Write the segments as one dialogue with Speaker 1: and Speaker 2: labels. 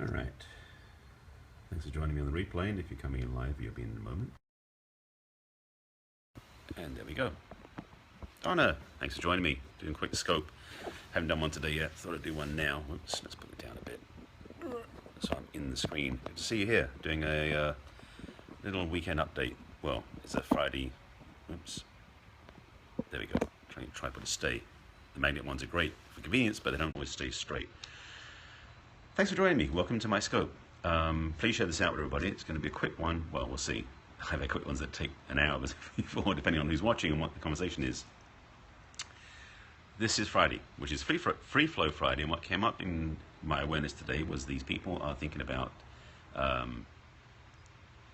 Speaker 1: Alright, thanks for joining me on the replay, and if you're coming in live, you'll be in a moment. And there we go. Donna, thanks for joining me. Doing a quick scope. Haven't done one today yet, thought I'd do one now. Oops, let's put it down a bit. So I'm in the screen. Good to see you here, doing a little weekend update. Well, it's a Friday. Oops. There we go. Tripod to stay. The magnet ones are great for convenience, but they don't always stay straight. Thanks for joining me. Welcome to my scope. Please share this out with everybody. It's going to be a quick one. Well, we'll see. I have quick ones that take an hour before, depending on who's watching and what the conversation is. This is Friday, which is Free Flow Friday, and what came up in my awareness today was these people are thinking about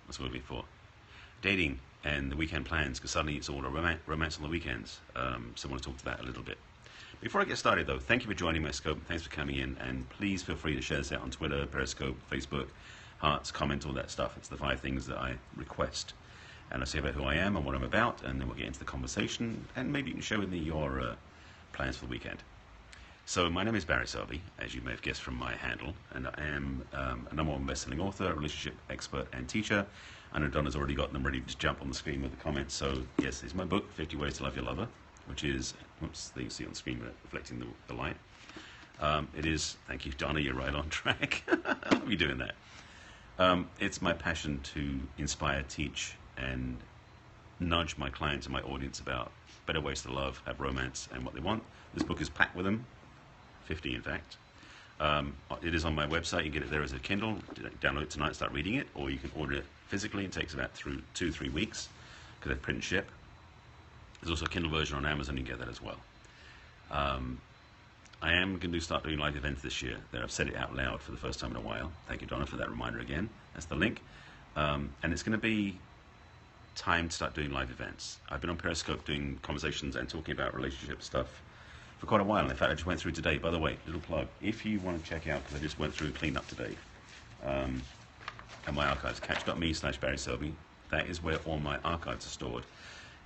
Speaker 1: what's the word before? Dating and the weekend plans, because suddenly it's all a romance on the weekends. So I want to talk to that a little bit. Before I get started though, thank you for joining my scope, thanks for coming in, and please feel free to share this out on Twitter, Periscope, Facebook, hearts, comment, all that stuff. It's the 5 things that I request. And I'll say about who I am and what I'm about, and then we'll get into the conversation, and maybe you can share with me your plans for the weekend. So my name is Barry Selby, as you may have guessed from my handle, and I am a #1 best-selling author, relationship expert, and teacher. I know Donna's already got them ready to jump on the screen with the comments. So yes, it's my book, 50 Ways to Love Your Lover, which is, whoops, there you see on the screen reflecting the light. It is, thank you Donna, you're right on track. I love you doing that. It's my passion to inspire, teach, and nudge my clients and my audience about better ways to love, have romance, and what they want. This book is packed with them, 50 in fact. It is on my website. You can get it there as a Kindle, download it tonight, start reading it, or you can order it physically. It takes about 2-3 weeks because they print and ship. There's also a Kindle version on Amazon, you can get that as well. I am going to start doing live events this year. There, I've said it out loud for the first time in a while. Thank you, Donna, for that reminder again. That's the link. And it's going to be time to start doing live events. I've been on Periscope doing conversations and talking about relationship stuff for quite a while. In fact, I just went through today. By the way, little plug. If you want to check out, because I just went through and cleaned up today, and my archives, catch.me/barryselby. That is where all my archives are stored.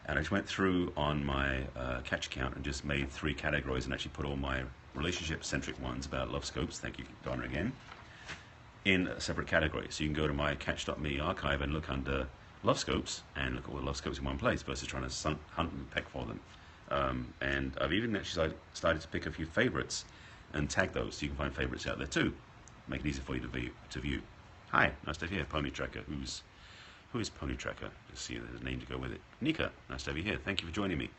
Speaker 1: And I just went through on my Catch account and just made 3 categories and actually put all my relationship-centric ones about love scopes, thank you, Donna, again, in a separate category. So you can go to my Catch.me archive and look under love scopes and look at all the love scopes in one place versus trying to hunt and peck for them. And I've even actually started to pick a few favorites and tag those so you can find favorites out there too. Make it easy for you to view. Hi, nice to have you here, Pony Tracker. Who is Pony Tracker? Just see there's a name to go with it. Nika, nice to have you here. Thank you for joining me.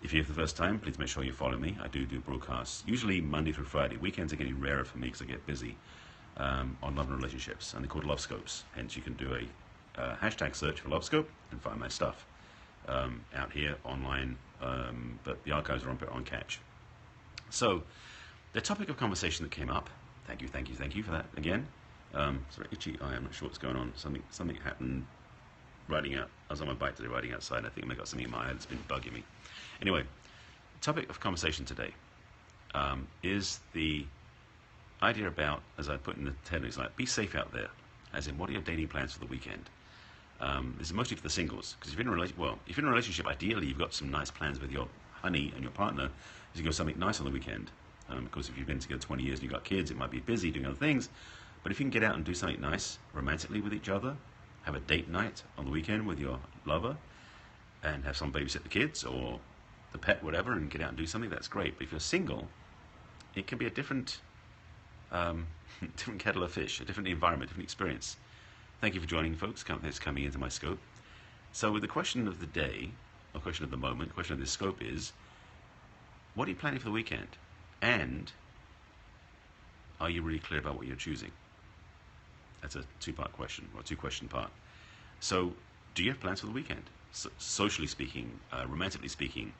Speaker 1: If you're here for the first time, please make sure you follow me. I do broadcasts, usually Monday through Friday. Weekends are getting rarer for me because I get busy on love and relationships, and they're called Love Scopes. Hence, you can do a hashtag search for Love Scope and find my stuff out here online, but the archives are on Catch. So, the topic of conversation that came up, thank you for that again. It's very itchy eye, I'm not sure what's going on. Something happened riding out. I was on my bike today riding outside. I think I may got something in my eye that's been bugging me. Anyway, the topic of conversation today is the idea about, as I put in the heading, it's like, be safe out there. As in, what are your dating plans for the weekend? This is mostly for the singles, because if you're in a relationship, ideally you've got some nice plans with your honey and your partner, is you go something nice on the weekend. Because if you've been together 20 years and you've got kids, it might be busy doing other things. But if you can get out and do something nice romantically with each other, have a date night on the weekend with your lover, and have someone babysit the kids or the pet, whatever, and get out and do something, that's great. But if you're single, it can be a different different kettle of fish, a different environment, different experience. Thank you for joining, folks. Thanks for coming into my scope. So with the question of the day, or question of the moment, question of this scope is, what are you planning for the weekend? And are you really clear about what you're choosing? That's a 2-part question, or a 2-question part. So, do you have plans for the weekend? Socially speaking, romantically speaking,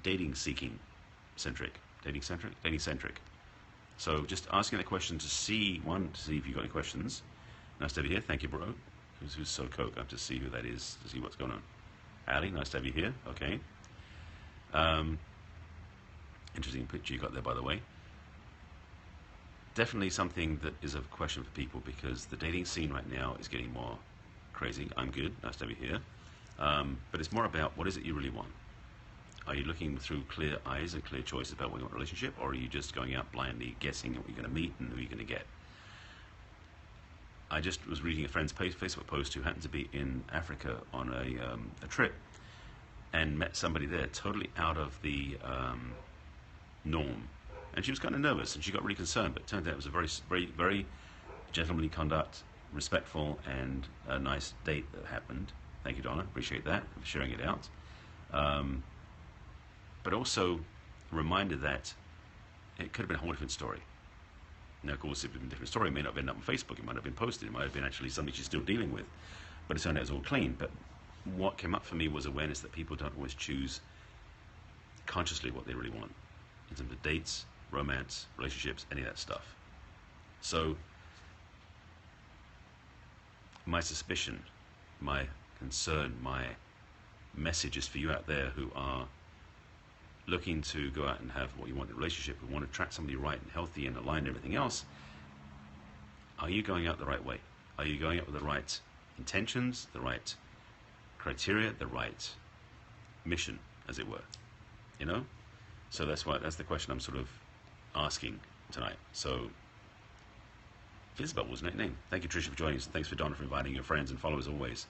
Speaker 1: dating centric. So, just asking that question to see if you've got any questions. Nice to have you here. Thank you, bro. Who's so coke? I have to see who that is to see what's going on. Ali, nice to have you here. Okay. Interesting picture you got there, by the way. Definitely something that is a question for people, because the dating scene right now is getting more crazy. I'm good. Nice to have you here. But it's more about, what is it you really want? Are you looking through clear eyes and clear choices about what you want in a relationship, or are you just going out blindly guessing what you're going to meet and who you're going to get? I just was reading a friend's Facebook post who happened to be in Africa on a trip and met somebody there totally out of the norm. And she was kind of nervous and she got really concerned, but it turned out it was a very gentlemanly conduct, respectful, and a nice date that happened. Thank you, Donna. Appreciate that for sharing it out. But also a reminder that it could have been a whole different story. Now, of course, if it had been a different story, it may not have ended up on Facebook. It might have been posted. It might have been actually something she's still dealing with. But it turned out it was all clean. But what came up for me was awareness that people don't always choose consciously what they really want in terms of dates, romance, relationships, any of that stuff. So my suspicion, my concern, my message is for you out there who are looking to go out and have what you want in a relationship, who want to attract somebody right and healthy and aligned and everything else. Are you going out the right way? Are you going out with the right intentions, the right criteria, the right mission, as it were? You know? So that's the question I'm sort of asking tonight. So Isabel was that name. Thank you, Tricia, for joining us. Thanks for Donna for inviting your friends and followers always.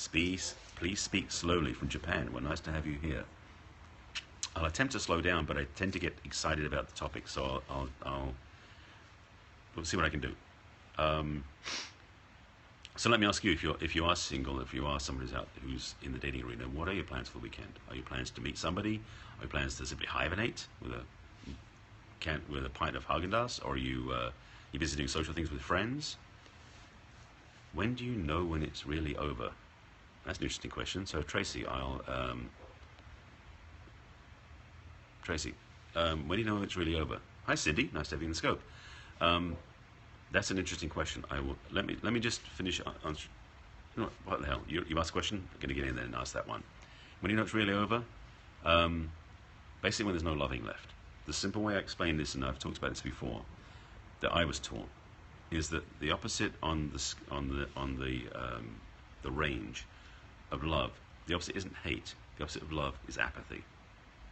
Speaker 1: Please speak slowly from Japan. Well, nice to have you here. I'll attempt to slow down, but I tend to get excited about the topic, so we'll see what I can do. So let me ask you, if you are single, if you are somebody who's in the dating arena, what are your plans for the weekend? Are your plans to meet somebody? Are your plans to simply hibernate with a pint of Haagen-Dazs? Or are you busy doing social things with friends? When do you know when it's really over? That's an interesting question. So Tracy, when do you know when it's really over? Hi Cindy, nice to have you in the scope. That's an interesting question. Let me just finish answer. You know what the hell? You asked a question. I'm going to get in there and ask that one. When do you know it's really over? Basically, when there's no loving left. The simple way I explain this, and I've talked about this before, that I was taught, is that the opposite on the range of love. The opposite isn't hate. The opposite of love is apathy.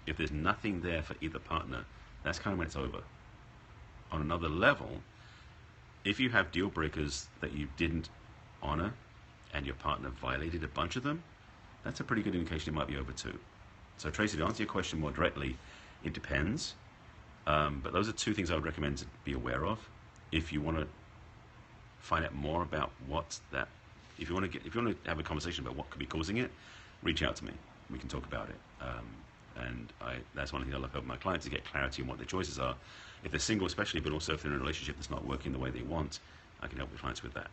Speaker 1: If there's nothing there for either partner, that's kind of when it's over. On another level, if you have deal breakers that you didn't honor and your partner violated a bunch of them, that's a pretty good indication it might be over too. So Tracy, to answer your question more directly, it depends. But those are two things I would recommend to be aware of. If you want to find out more about if you want to have a conversation about what could be causing it, reach out to me. We can talk about it. That's one thing I love helping my clients to get clarity on what their choices are. If they're single especially, but also if they're in a relationship that's not working the way they want, I can help the clients with that.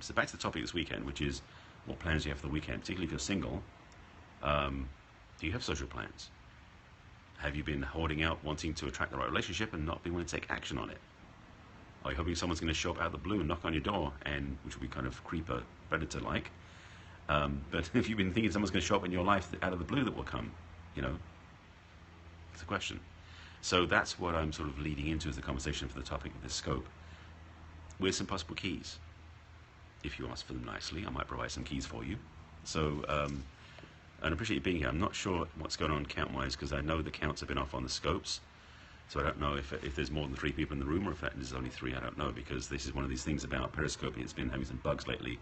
Speaker 1: So back to the topic this weekend, which is what plans do you have for the weekend, particularly if you're single. Do you have social plans? Have you been holding out, wanting to attract the right relationship and not being willing to take action on it? Are you hoping someone's going to show up out of the blue and knock on your door, which will be kind of creeper, predator-like? But if you've been thinking someone's going to show up in your life out of the blue that will come, it's a question. So that's what I'm sort of leading into as the conversation for the topic of this scope. With some possible keys. If you ask for them nicely, I might provide some keys for you. So, and I appreciate you being here. I'm not sure what's going on count-wise because I know the counts have been off on the scopes. So I don't know if there's more than 3 people in the room or if there's only 3. I don't know, because this is one of these things about Periscope. It's been having some bugs lately.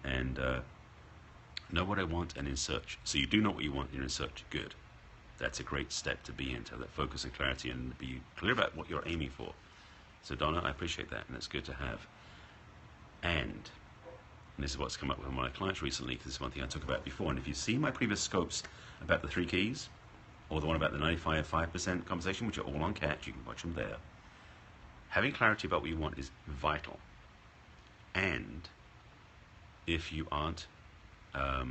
Speaker 1: And know what I want and in search. So you do know what you want, you're in search. Good. That's a great step to be in, to have that focus and clarity and be clear about what you're aiming for. So Donna, I appreciate that, and it's good to have. And this is what's come up with my clients recently, because this is one thing I talked about before. And if you see my previous scopes about the 3 keys, or the one about the 95% conversation, which are all on Catch, you can watch them there. Having clarity about what you want is vital. And if you aren't, I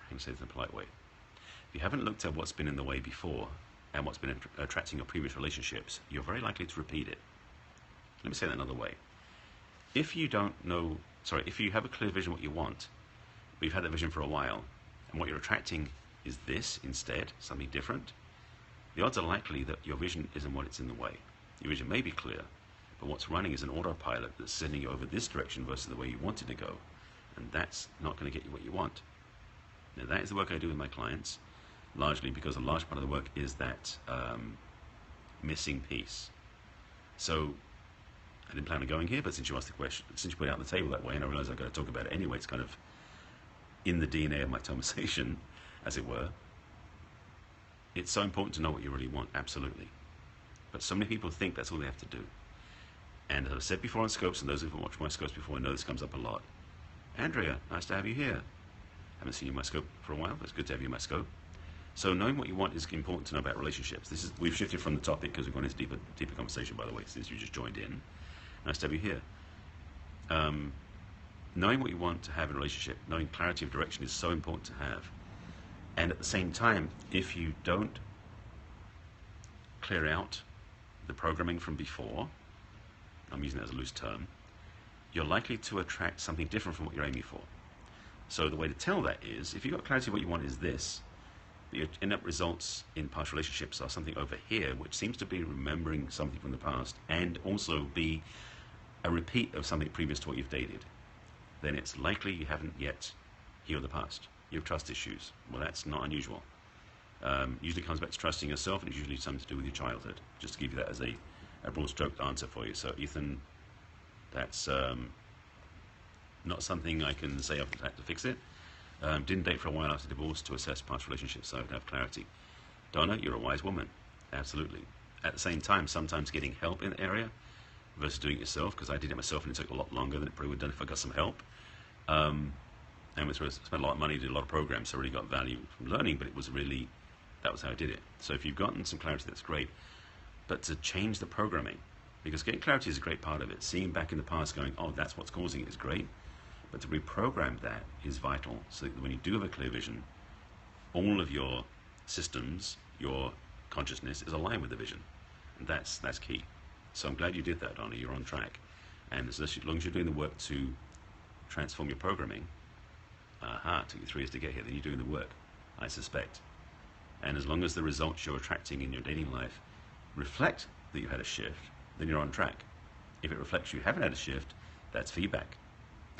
Speaker 1: can say this in a polite way, if you haven't looked at what's been in the way before and what's been attracting your previous relationships, you're very likely to repeat it. Let me say that another way. If you have a clear vision of what you want, but you've had that vision for a while, and what you're attracting is this instead, something different, the odds are likely that your vision isn't what it's in the way. Your vision may be clear, but what's running is an autopilot that's sending you over this direction versus the way you wanted to go, and that's not going to get you what you want. Now, that is the work I do with my clients, largely because a large part of the work is that missing piece. So I didn't plan on going here, but since you asked the question, since you put it out on the table that way, and I realize I've got to talk about it anyway, it's kind of in the DNA of my conversation, as it were. It's so important to know what you really want, absolutely. But so many people think that's all they have to do. And as I've said before on Scopes, and those who've watched my Scopes before know this comes up a lot. Andrea, nice to have you here. Haven't seen you in my Scope for a while, but it's good to have you in my Scope. So knowing what you want is important to know about relationships. We've shifted from the topic because we've gone into deeper conversation, by the way, since you just joined in. Nice to have you here. Knowing what you want to have in a relationship, knowing clarity of direction is so important to have. And at the same time, if you don't clear out the programming from before, I'm using that as a loose term, you're likely to attract something different from what you're aiming for. So the way to tell that is, if you've got clarity of what you want is this, but your end-up results in past relationships are something over here, which seems to be remembering something from the past, and also be a repeat of something previous to what you've dated, then it's likely you haven't yet healed the past. You have trust issues. Well, that's not unusual. Usually comes back to trusting yourself, and it's usually something to do with your childhood. Just to give you that as a broad stroke answer for you. So, Ethan, that's not something I can say I've had to fix it. Didn't date for a while after divorce to assess past relationships so I could have clarity. Donna, you're a wise woman. Absolutely. At the same time, sometimes getting help in the area versus doing it yourself, because I did it myself and it took a lot longer than it probably would have done if I got some help. And we spent a lot of money, did a lot of programs, so I really got value from learning, but it was really, that was how I did it. So if you've gotten some clarity, that's great. But to change the programming, because getting clarity is a great part of it. Seeing back in the past going, oh, that's what's causing it is great. But to reprogram that is vital, so that when you do have a clear vision, all of your systems, your consciousness is aligned with the vision. And that's key. So I'm glad you did that, Donna. You're on track. And as long as you're doing the work to transform your programming, it took you 3 years to get here, then you're doing the work, I suspect. And as long as the results you're attracting in your dating life reflect that you had a shift, then you're on track. If it reflects you haven't had a shift, that's feedback.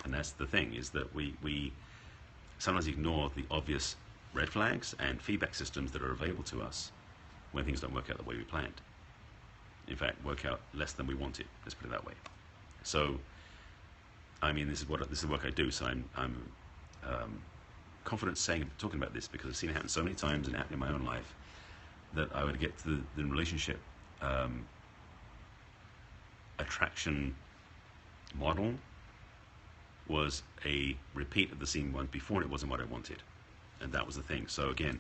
Speaker 1: And that's the thing, is that we sometimes ignore the obvious red flags and feedback systems that are available to us when things don't work out the way we planned. In fact, work out less than we wanted, let's put it that way. So, I mean, this is the work I do, so I'm confident talking about this because I've seen it happen so many times and happen in my own life that I would get to the relationship attraction model was a repeat of the same one before, and it wasn't what I wanted. And that was the thing. So again,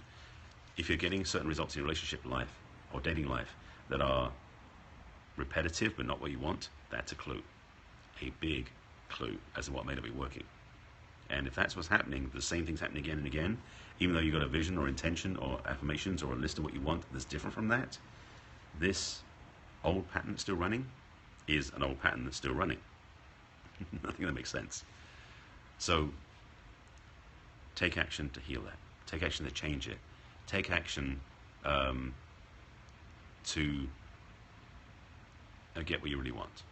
Speaker 1: if you're getting certain results in your relationship life or dating life that are repetitive but not what you want, that's a clue. A big clue as to what may not be working. And if that's what's happening, the same thing's happening again and again, even though you've got a vision or intention or affirmations or a list of what you want that's different from that, this old pattern that's still running is an old pattern that's still running. Nothing that makes sense. So take action to heal that. Take action to change it. Take action to get what you really want.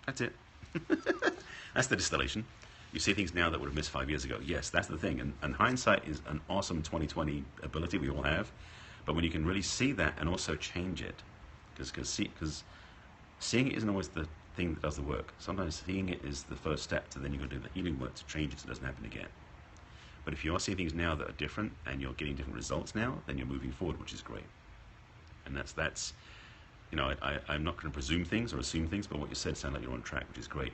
Speaker 1: That's it. That's the distillation. You see things now that would have missed 5 years ago. Yes, that's the thing. And hindsight is an awesome 20/20 ability we all have. But when you can really see that and also change it, because seeing it isn't always the thing that does the work. Sometimes seeing it is the first step to then you're going to do the healing work to change it so it doesn't happen again. But if you are seeing things now that are different and you're getting different results now, then you're moving forward, which is great. And that's you know, I'm not going to presume things or assume things, but what you said sounds like you're on track, which is great.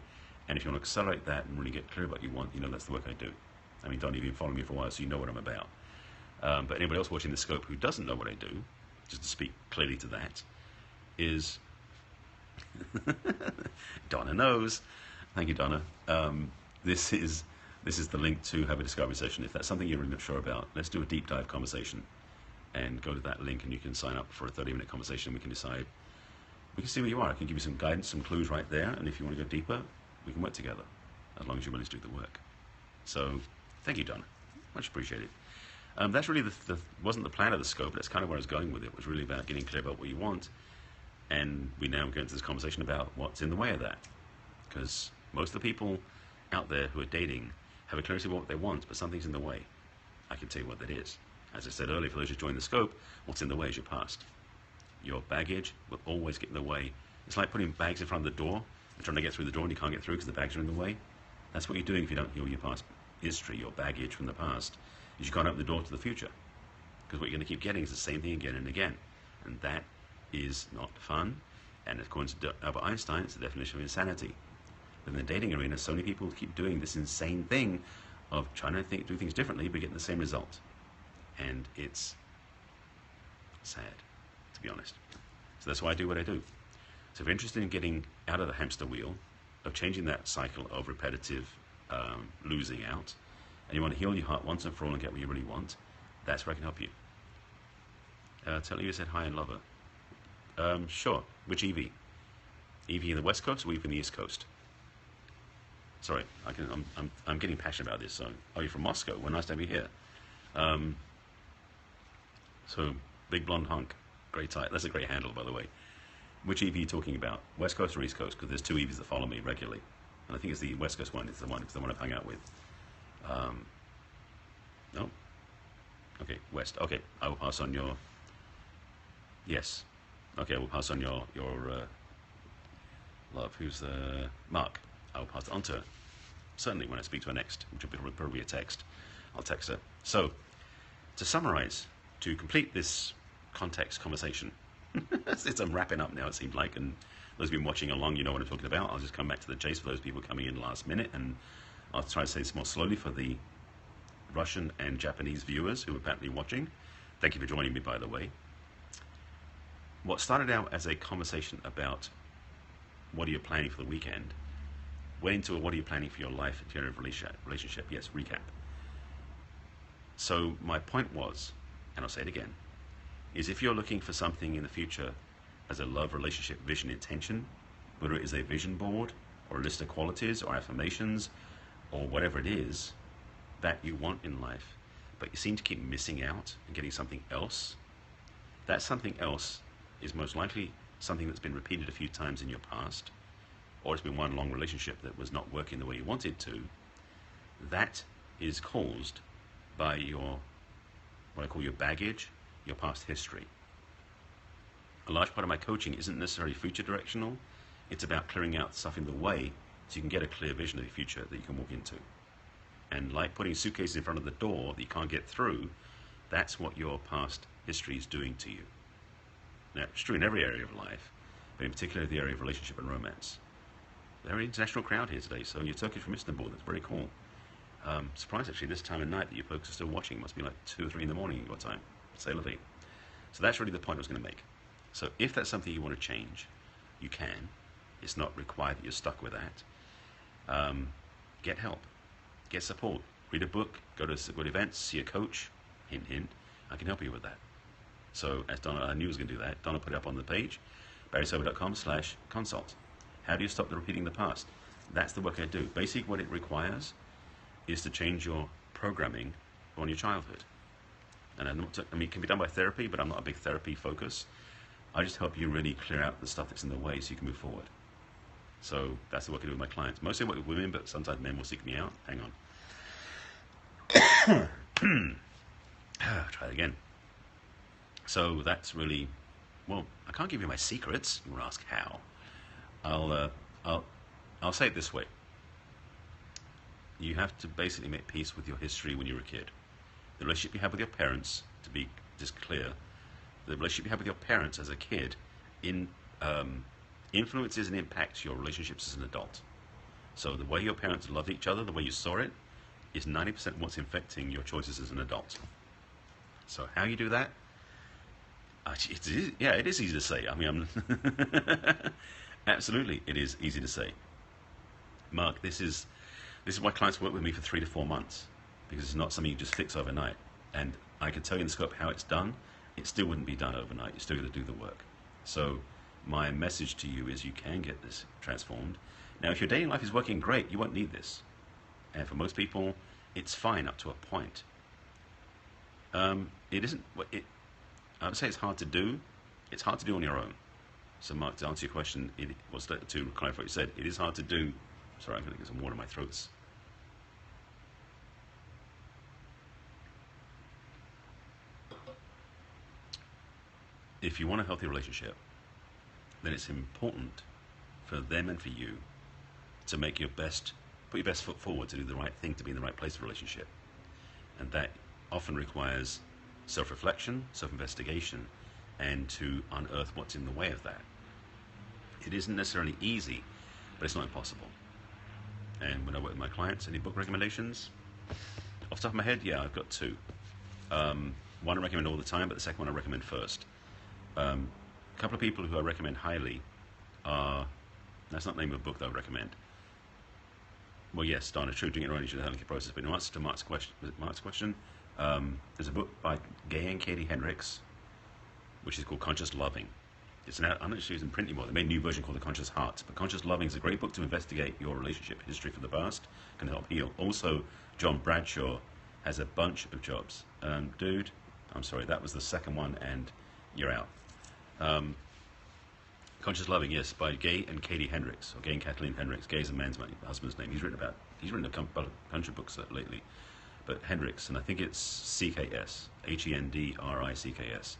Speaker 1: And if you want to accelerate that and really get clear about what you want, you know that's the work I do. I mean, Don, you've been following me for a while, so you know what I'm about. But anybody else watching the Scope who doesn't know what I do, just to speak clearly to that, is Donna knows. Thank you, Donna. This is the link to have a discovery session. If that's something you're really not sure about, let's do a deep dive conversation and go to that link and you can sign up for a 30-minute conversation. We can decide, we can see where you are. I can give you some guidance, some clues right there, and if you want to go deeper, we can work together as long as you're willing to do the work. So thank you, Donna. Much appreciated. That's really wasn't the plan of the Scope, but that's kind of where I was going with it. It was really about getting clear about what you want. And we now go into this conversation about what's in the way of that. Because most of the people out there who are dating have a clarity of what they want, but something's in the way. I can tell you what that is. As I said earlier, for those who joined the scope, what's in the way is your past. Your baggage will always get in the way. It's like putting bags in front of the door and trying to get through the door and you can't get through because the bags are in the way. That's what you're doing if you don't heal your past history, your baggage from the past, is you can't open the door to the future. Because what you're going to keep getting is the same thing again and again. And that is not fun. And according to Albert Einstein, it's the definition of insanity. In the dating arena, so many people keep doing this insane thing of trying to do things differently but getting the same result. And it's sad, to be honest. So that's why I do what I do. So if you're interested in getting out of the hamster wheel, of changing that cycle of repetitive losing out, and you want to heal your heart once and for all and get what you really want, that's where I can help you. Tell you said hi and love her. Sure. Which Evie? Evie in the West Coast or Evie in the East Coast? Sorry, I'm getting passionate about this. So, are you from Moscow? Well, nice to have you here. So, big blonde hunk, great type. That's a great handle, by the way. Which Evie are you talking about? West Coast or East Coast? Because there's two Evies that follow me regularly, and I think it's the West Coast one. It's the one because the one I've hung out with. No. Okay, West. Okay, I will pass on your. Yes. Okay, I will pass on your love. Who's Mark? I will pass it on to her. Certainly when I speak to her next, which will be probably a text. I'll text her. So, to summarize, to complete this context conversation, I'm wrapping up now, it seems like, and those who've been watching along, you know what I'm talking about. I'll just come back to the chase for those people coming in last minute, and I'll try to say this more slowly for the Russian and Japanese viewers who are apparently watching. Thank you for joining me, by the way. What started out as a conversation about what are you planning for the weekend went into a what are you planning for your life in terms of relationship. Yes, recap. So my point was, and I'll say it again, is if you're looking for something in the future as a love, relationship, vision, intention, whether it is a vision board or a list of qualities or affirmations or whatever it is that you want in life, but you seem to keep missing out and getting something else, that something else is most likely something that's been repeated a few times in your past, or it's been one long relationship that was not working the way you wanted to. That is caused by your, what I call your baggage, your past history. A large part of my coaching isn't necessarily future directional. It's about clearing out stuff in the way so you can get a clear vision of the future that you can walk into. And like putting suitcases in front of the door that you can't get through, that's what your past history is doing to you. Now, it's true in every area of life, but in particular the area of relationship and romance. They're an international crowd here today, so you're Turkish from Istanbul. That's very cool. Surprised actually this time of night that you folks are still watching. It must be like 2 or 3 in the morning your time. Say la vie. So that's really the point I was going to make. So if that's something you want to change, you can. It's not required that you're stuck with that. Get help. Get support. Read a book. Go to good events. See a coach. Hint, hint. I can help you with that. So as Donna, I knew I was going to do that. Donna put it up on the page, barryselby.com/consult. How do you stop repeating the past? That's the work I do. Basically what it requires is to change your programming on your childhood. And it can be done by therapy, but I'm not a big therapy focus. I just help you really clear out the stuff that's in the way so you can move forward. So that's the work I do with my clients. Mostly I work with women, but sometimes men will seek me out. Hang on. Try it again. So that's really, well, I can't give you my secrets. You will ask how. I'll say it this way. You have to basically make peace with your history when you were a kid. The relationship you have with your parents, to be just clear, the relationship you have with your parents as a kid influences and impacts your relationships as an adult. So the way your parents loved each other, the way you saw it, is 90% what's infecting your choices as an adult. So how you do that? It is easy to say. I mean, absolutely, it is easy to say. Mark, this is why clients work with me for 3 to 4 months, because it's not something you just fix overnight. And I can tell you in the scope how it's done. It still wouldn't be done overnight. You're still going to do the work. So my message to you is you can get this transformed. Now, if your dating life is working great, you won't need this. And for most people, it's fine up to a point. It isn't. I would say it's hard to do. It's hard to do on your own. So, Mark, to answer your question, it was to clarify what you said. It is hard to do. Sorry, I'm going to get some water in my throat. if you want a healthy relationship, then it's important for them and for you to make your best, put your best foot forward to do the right thing, to be in the right place of relationship. And that often requires self-reflection, self-investigation, and to unearth what's in the way of that. It isn't necessarily easy, but it's not impossible. And when I work with my clients, any book recommendations? Off the top of my head, yeah, I've got two. One I recommend all the time, but the second one I recommend first. A couple of people who I recommend highly are, that's not the name of a book that I would recommend. Well, yes, Donna, true, doing it right, you should have a healthy process. But in answer to Mark's question, there's a book by Gay and Katie Hendricks, which is called Conscious Loving. I'm not sure it's in print anymore. They made a new version called The Conscious Heart. But Conscious Loving is a great book to investigate your relationship history from the past, can help heal. Also, John Bradshaw has a bunch of jobs. Dude, I'm sorry, that was the second one, and you're out. Conscious Loving, yes, by Gay and Katie Hendricks, or Gay and Kathleen Hendricks. Gay is a man's husband's name. He's written a bunch of books lately. But Hendricks, and I think it's C-K-S, H-E-N-D-R-I-C-K-S.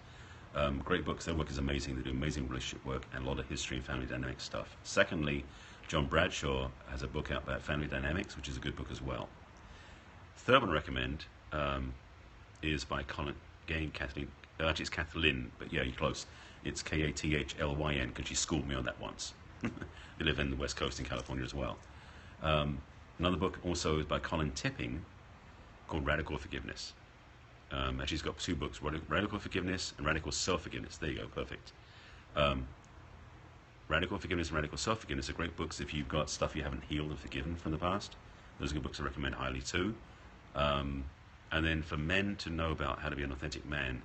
Speaker 1: Great books. Their work is amazing. They do amazing relationship work and a lot of history and family dynamic stuff. Secondly, John Bradshaw has a book out about family dynamics, which is a good book as well. Third one I recommend is by Gay and Kathleen. Actually, it's Kathleen, but yeah, you're close. It's K-A-T-H-L-Y-N, because she schooled me on that once. They live in the West Coast in California as well. Another book also is by Colin Tipping called Radical Forgiveness. Actually, he's got two books, Radical Forgiveness and Radical Self-Forgiveness. There you go, perfect. Radical Forgiveness and Radical Self-Forgiveness are great books if you've got stuff you haven't healed and forgiven from the past. Those are good books I recommend highly too. And then for men to know about how to be an authentic man,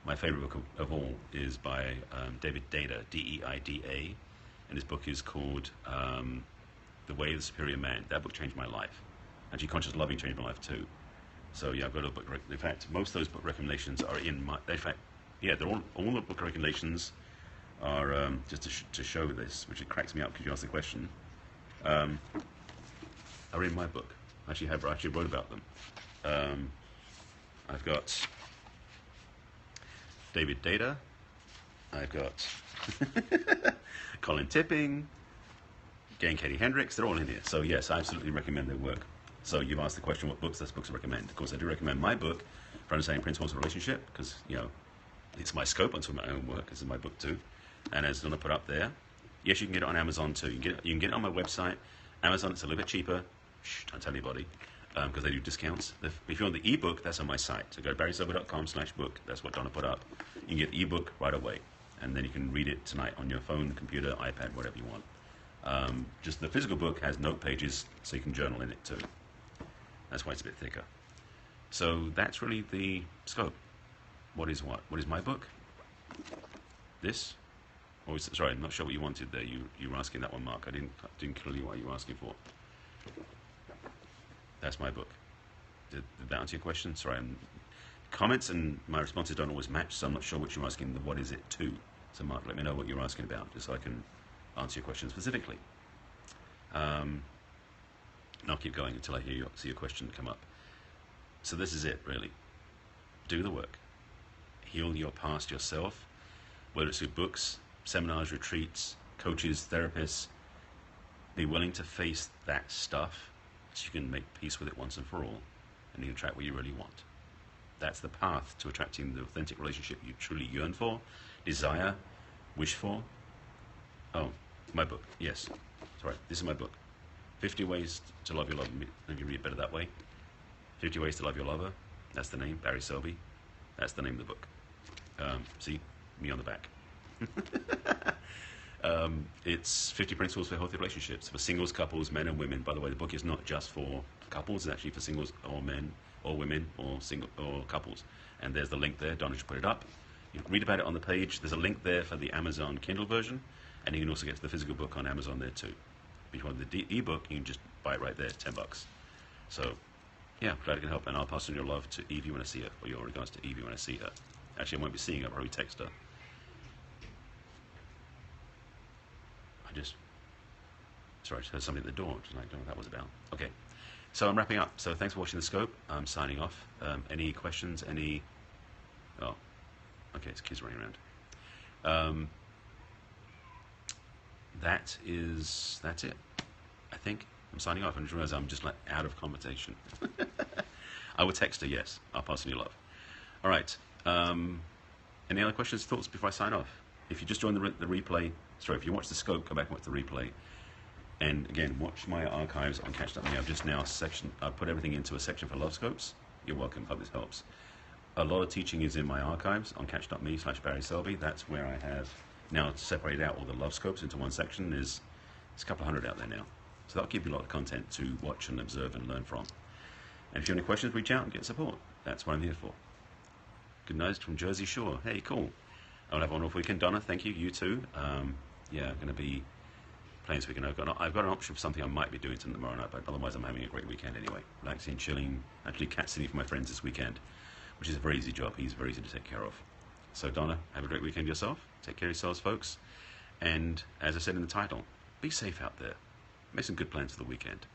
Speaker 1: my favorite book of all is by David Deida, D-E-I-D-A, and his book is called The Way of the Superior Man. That book changed my life. Actually, Conscious Loving changed my life too. So yeah, I've got a book. In fact, most of those book recommendations are in my. In fact, yeah, they're all the book recommendations are just to show this, which it cracks me up because you asked the question. Are in my book. I actually wrote about them. I've got David Deida. I've got Colin Tipping, Gay and Katie Hendricks. They're all in here. So yes, I absolutely recommend their work. So you've asked the question, what books? That's books I recommend. Of course, I do recommend my book, For Understanding Principles of Relationship, because, you know, it's my scope onto my own work. This is my book too. And as Donna put up there, yes, you can get it on Amazon too. You can get it on my website. Amazon, it's a little bit cheaper. Shh, don't tell anybody, because they do discounts. If you want the ebook, that's on my site. So go to barryselby.com/book. That's what Donna put up. You can get the ebook right away. And then you can read it tonight on your phone, computer, iPad, whatever you want. Just the physical book has note pages, so you can journal in it too. That's why it's a bit thicker. So that's really the scope. What is what? What is my book? This? Or sorry, I'm not sure what you wanted there. You were asking that one, Mark. I didn't clearly what you were asking for. That's my book. Did that answer your question? Sorry, comments and my responses don't always match, so I'm not sure which you're asking. What is it to? So Mark, let me know what you're asking about, just so I can answer your question specifically. And I'll keep going until I see your question come up. So this is it, really. Do the work. Heal your past yourself, whether it's through books, seminars, retreats, coaches, therapists. Be willing to face that stuff so you can make peace with it once and for all, and you can attract what you really want. That's the path to attracting the authentic relationship you truly yearn for, desire, wish for. Oh, my book. Yes. Sorry, this is my book. 50 Ways to Love Your Lover. Let me read it better that way. 50 Ways to Love Your Lover. That's the name, Barry Selby. That's the name of the book. See, me on the back. It's 50 Principles for Healthy Relationships for singles, couples, men and women. By the way, the book is not just for couples. It's actually for singles or men or women or single or couples. And there's the link there. Donna should put it up. You can read about it on the page. There's a link there for the Amazon Kindle version. And you can also get to the physical book on Amazon there too. If you want the ebook, you can just buy it right there, $10. So, yeah, glad I can help. And I'll pass on your love to Evie when I see her, or your regards to Evie when I see her. Actually, I won't be seeing her, I'll probably text her. Sorry, I just heard something at the door. Just like, I don't know what that was about. Okay, so I'm wrapping up. So thanks for watching the scope. I'm signing off. Any questions? Oh, okay, it's kids running around. Um, that's it. I think I'm signing off. I just realize I'm just like out of conversation. I will text her. Yes, I'll pass on your love. All right. Any other questions, thoughts before I sign off? If you just joined the replay, sorry, if you watch the scope, go back and watch the replay. And again, watch my archives on Catch.me. I've just now I put everything into a section for love scopes. You're welcome. Hope this helps. A lot of teaching is in my archives on Catch.me/barryselby. That's where I have now separated out all the love scopes into one section. There's a couple of hundred out there now. So that'll give you a lot of content to watch and observe and learn from. And if you have any questions, reach out and get support. That's what I'm here for. Good night from Jersey Shore. Hey, cool. I'll have a wonderful weekend, Donna. Thank you. You too. Yeah, I'm going to be playing this weekend. I've got an option for something I might be doing tomorrow night, but otherwise I'm having a great weekend anyway. Relaxing, chilling, actually cat sitting for my friends this weekend, which is a very easy job. He's very easy to take care of. So Donna, have a great weekend yourself. Take care of yourselves, folks. And as I said in the title, be safe out there. Make some good plans for the weekend.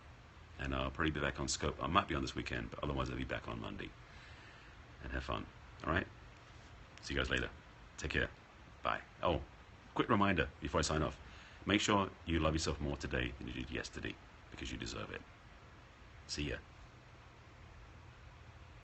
Speaker 1: And I'll probably be back on scope. I might be on this weekend, but otherwise I'll be back on Monday. And have fun. All right? See you guys later. Take care. Bye. Oh, quick reminder before I sign off. Make sure you love yourself more today than you did yesterday, because you deserve it. See ya.